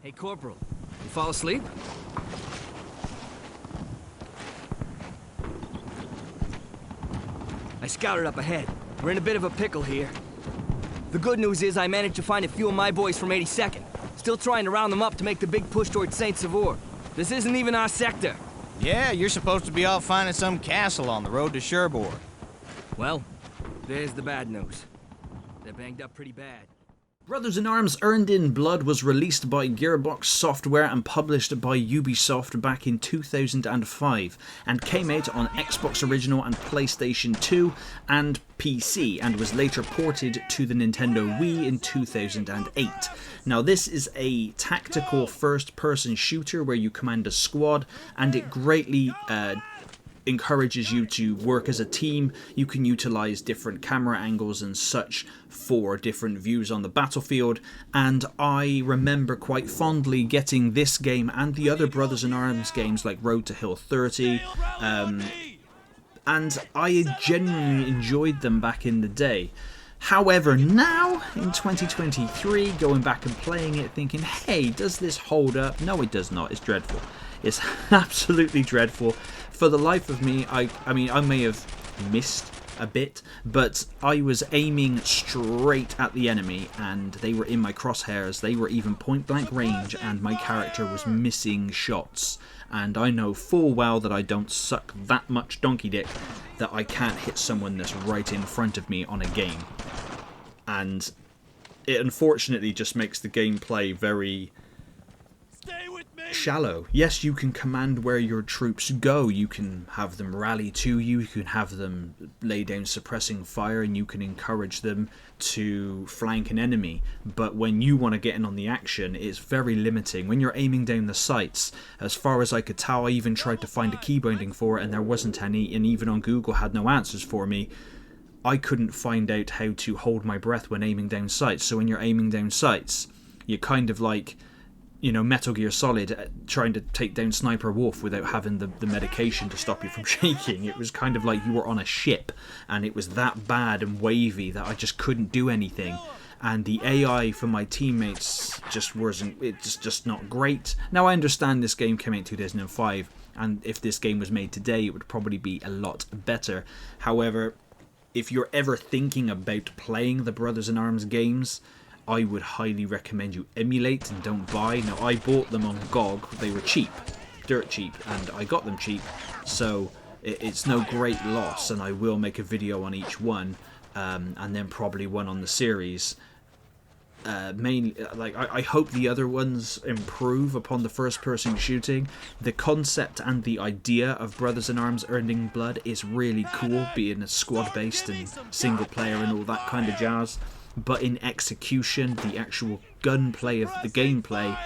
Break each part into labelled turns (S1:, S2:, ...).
S1: Hey, Corporal, you fall asleep? I scouted up ahead. We're in a bit of a pickle here. The good news is I managed to find a few of my boys from 82nd. Still trying to round them up to make the big push towards Saint Savor. This isn't even our sector.
S2: Yeah, you're supposed to be out finding some castle on the road to Cherbourg.
S1: Well, there's the bad news. They're banged up pretty bad.
S3: Brothers in Arms Earned in Blood was released by Gearbox Software and published by Ubisoft back in 2005 and came out on Xbox Original and PlayStation 2 and PC and was later ported to the Nintendo Wii in 2008. Now this is a tactical first-person shooter where you command a squad, and it greatly encourages you to work as a team. You can utilize different camera angles and such for different views on the battlefield, and I remember quite fondly getting this game and the other Brothers in Arms games like Road to Hill 30, and I genuinely enjoyed them back in the day. However, now, in 2023, going back and playing it, thinking, hey, does this hold up? No, it does not. It's dreadful. It's absolutely dreadful. For the life of me, I mean, I may have missed a bit, but I was aiming straight at the enemy, and they were in my crosshairs. They were even point-blank range, and my character was missing shots. And I know full well that I don't suck that much donkey dick that I can't hit someone that's right in front of me on a game. And it unfortunately just makes the gameplay very shallow. Yes, you can command where your troops go, you can have them rally to you, you can have them lay down suppressing fire, and you can encourage them to flank an enemy, but when you want to get in on the action, it's very limiting. When you're aiming down the sights, as far as I could tell, I even tried to find a key binding for it and there wasn't any, and even on Google had no answers for me. I couldn't find out how to hold my breath when aiming down sights. So when you're aiming down sights, you're kind of like, you know, Metal Gear Solid trying to take down Sniper Wolf without having the medication to stop you from shaking. It was kind of like you were on a ship, and it was that bad and wavy that I just couldn't do anything. And the AI for my teammates just wasn't, it's just not great. Now I understand this game came out in 2005, and if this game was made today, it would probably be a lot better. However, if you're ever thinking about playing the Brothers in Arms games, I would highly recommend you emulate and don't buy. Now, I bought them on GOG. They were cheap, dirt cheap, and I got them cheap, so it's no great loss, and I will make a video on each one, and then probably one on the series. Mainly, like, I hope the other ones improve upon the first-person shooting. The concept and the idea of Brothers in Arms Earning Blood is really cool, being a squad-based and single-player and all that kind of jazz. But in execution, the actual gunplay of the gameplay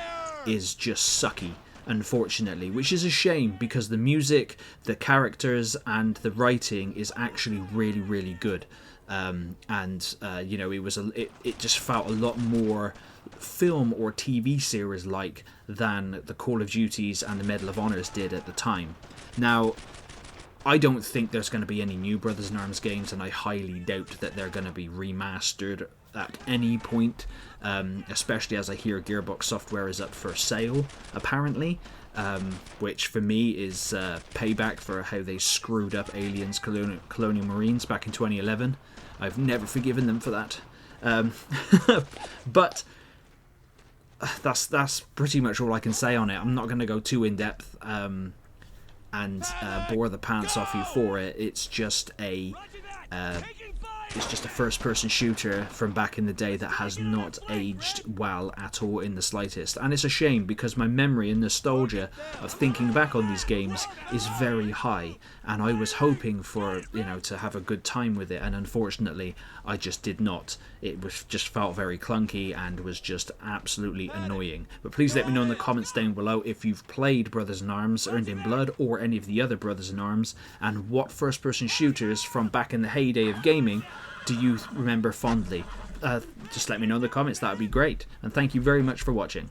S3: is just sucky, unfortunately, which is a shame because the music, the characters, and the writing is actually really, really good. You know, it just felt a lot more film or TV series like than the Call of Duties and the Medal of Honors did at the time. Now, I don't think there's going to be any new Brothers in Arms games, and I highly doubt that they're going to be remastered at any point, especially as I hear Gearbox Software is up for sale, apparently, which for me is payback for how they screwed up Aliens Colonial Marines back in 2011. I've never forgiven them for that. But that's pretty much all I can say on it. I'm not going to go too in-depth and bore the pants off you for it. It's just a first-person shooter from back in the day that has not aged well at all in the slightest. And it's a shame because my memory and nostalgia of thinking back on these games is very high. And I was hoping for, you know, to have a good time with it. And unfortunately, I just did not. It just felt very clunky and was just absolutely annoying. But please let me know in the comments down below if you've played Brothers in Arms Earned in Blood or any of the other Brothers in Arms, and what first-person shooters from back in the heyday of gaming do you remember fondly? Just let me know in the comments, that would be great. And thank you very much for watching.